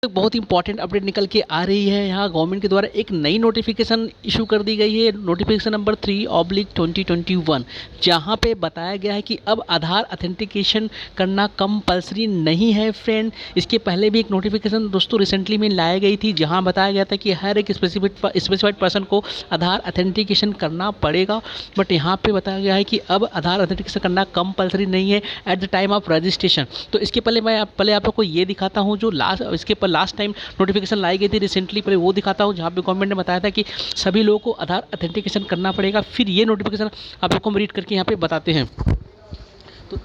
बहुत important update निकल के आ रही है। यहाँ गवर्नमेंट के द्वारा एक नई नोटिफिकेशन इशू कर दी गई है, नोटिफिकेशन नंबर 3/2021, जहाँ पे बताया गया है कि अब आधार अथेंटिकेशन करना कंपलसरी नहीं है फ्रेंड। इसके पहले भी एक नोटिफिकेशन दोस्तों रिसेंटली में लाई गई थी, जहाँ बताया गया था कि हर एक स्पेसिफाइड पर्सन को आधार अथेंटिकेशन करना पड़ेगा। बट यहाँ पे बताया गया है कि अब आधार अथेंटिकेशन करना कंपलसरी नहीं है at the time of registration. तो इसके पहले आप लोग को ये दिखाता हूँ जो लास्ट टाइम नोटिफिकेशन लाई गई थी रिसेंटली, पहले वो दिखाता हूँ जहाँ पे गवर्नमेंट ने बताया था कि सभी लोगों को आधार अथेंटिकेशन करना पड़ेगा। फिर ये नोटिफिकेशन आप लोग को हम रीड करके यहाँ पे बताते हैं। तो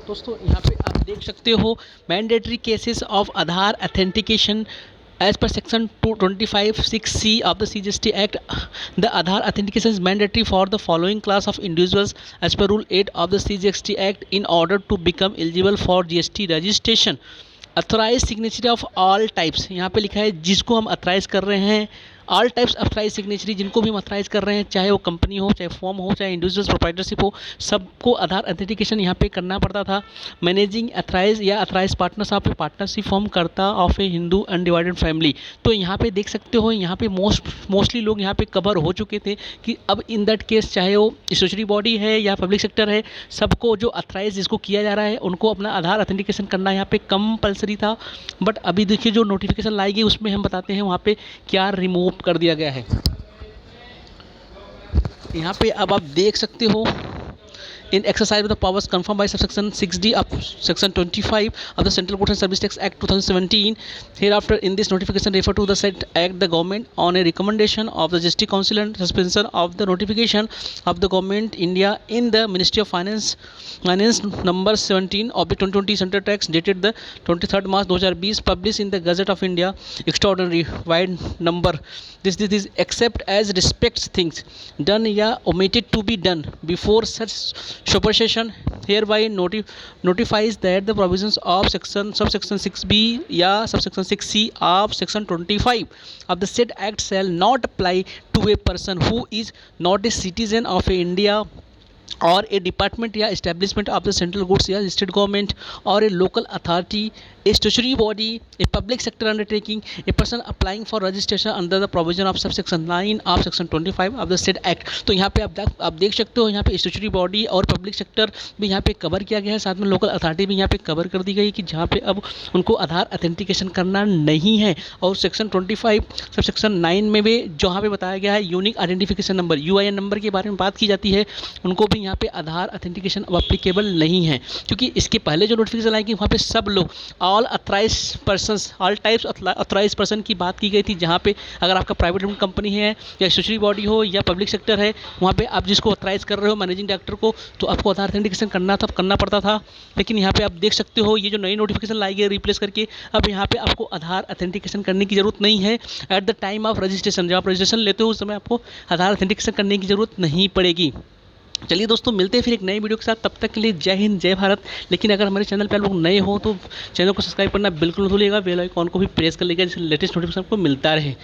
दोस्तों यहाँ पे आप देख सकते हो, mandatory cases of Aadhaar authentication as per section 225(6)(c) of the CGST Act, the Aadhaar authentication is mandatory for the following class of individuals as per Rule 8 of the CGST Act in order to become eligible for GST registration. Authorise signatory of all types, यहाँ पे लिखा है जिसको हम authorise कर रहे हैं, all types authorise signatory जिनको भी हम अथोराइज कर रहे हैं, चाहे वो कंपनी हो, चाहे फॉर्म हो, चाहे इंडिविजुअल प्रोप्राइटरशिप हो, सबको आधार अथेंटिकेशन यहाँ पे करना पड़ता था। मैनेजिंग अथोराइज या अथोराइज पार्टनरशिप फॉर्म करता of A Hindu undivided family. तो यहाँ पे देख सकते हो, यहाँ पे मोस्टली लोग यहाँ पे कवर हो चुके थे कि अब इन दैट केस चाहे वो स्टैट्यूटरी बॉडी है या पब्लिक सेक्टर है, सबको जो अथोराइज जिसको किया जा रहा है उनको अपना आधार अथेंटिकेशन करना यहाँ पे कंपलसरी था। बट अभी देखिए जो नोटिफिकेशन लाई गई उसमें हम बताते हैं वहाँ पे क्या रिमूव कर दिया गया है। यहाँ पे अब आप देख सकते हो, in exercise of the powers confirmed by subsection 6D of section 25 of the Central Goods and Service Tax Act 2017, hereafter in this notification refer to the said act, the government on a recommendation of the GST Council and suspension of the notification of the government India in the Ministry of Finance number 17 of the 2020 Central Tax dated the 23rd March 2020, published in the Gazette of India extraordinary wide number. This is except as respects things done या omitted to be done before such supersession hereby notifies that the provisions of subsection 6B या subsection 6C of section 25 of the said act shall not apply to a person who is not a citizen of India or a department या establishment of the central goods या state government or a local authority, a statutory body, a public sector undertaking, a person applying for registration under the provision of subsection 9 of section 25 of the said act। तो यहाँ पे आप देख सकते हो, यहाँ पे स्टैट्यूटरी बॉडी और पब्लिक सेक्टर भी यहाँ पे कवर किया गया है, साथ में लोकल अथॉरिटी भी यहाँ पे कवर कर दी गई कि जहाँ पे अब उनको आधार अथेंटिकेशन करना नहीं है। और सेक्शन 25 सब सेक्शन 9 में भी जहाँ पे बताया गया है unique identification number UIN number के बारे में बात की जाती है, उनको भी यहाँ पे आधार अथेंटिकेशन अब अप्लीकेबल नहीं है। क्योंकि इसके पहले जो नोटिफिकेशन आएगी वहाँ पे सब लोग all authorise persons, all types authorise person की बात की गई थी, जहाँ पे अगर आपका प्राइवेट लिमिटेड कंपनी है या स्टैट्यूटरी बॉडी हो या पब्लिक सेक्टर है, वहाँ पे आप जिसको अथराइज कर रहे हो मैनेजिंग डायरेक्टर को, तो आपको आधार अथेंटिकेशन करना पड़ता था। लेकिन यहाँ पे आप देख सकते हो ये जो नई नोटिफिकेशन लाई गई रिप्लेस करके, अब यहाँ पे आपको आधार अथेंटिकेशन करने की ज़रूरत नहीं है। At the time of registration, जब आप रजिस्ट्रेशन लेते हो उस समय आपको आधार अथेंटिकेशन करने की ज़रूरत नहीं पड़ेगी। चलिए दोस्तों, मिलते हैं फिर एक नई वीडियो के साथ, तब तक के लिए जय हिंद जय भारत। लेकिन अगर हमारे चैनल पर आप लोग नए हो तो चैनल को सब्सक्राइब करना बिल्कुल न भूलिएगा, बेल आइकॉन को भी प्रेस कर लीजिएगा जिससे लेटेस्ट नोटिफिकेशन आपको मिलता रहे।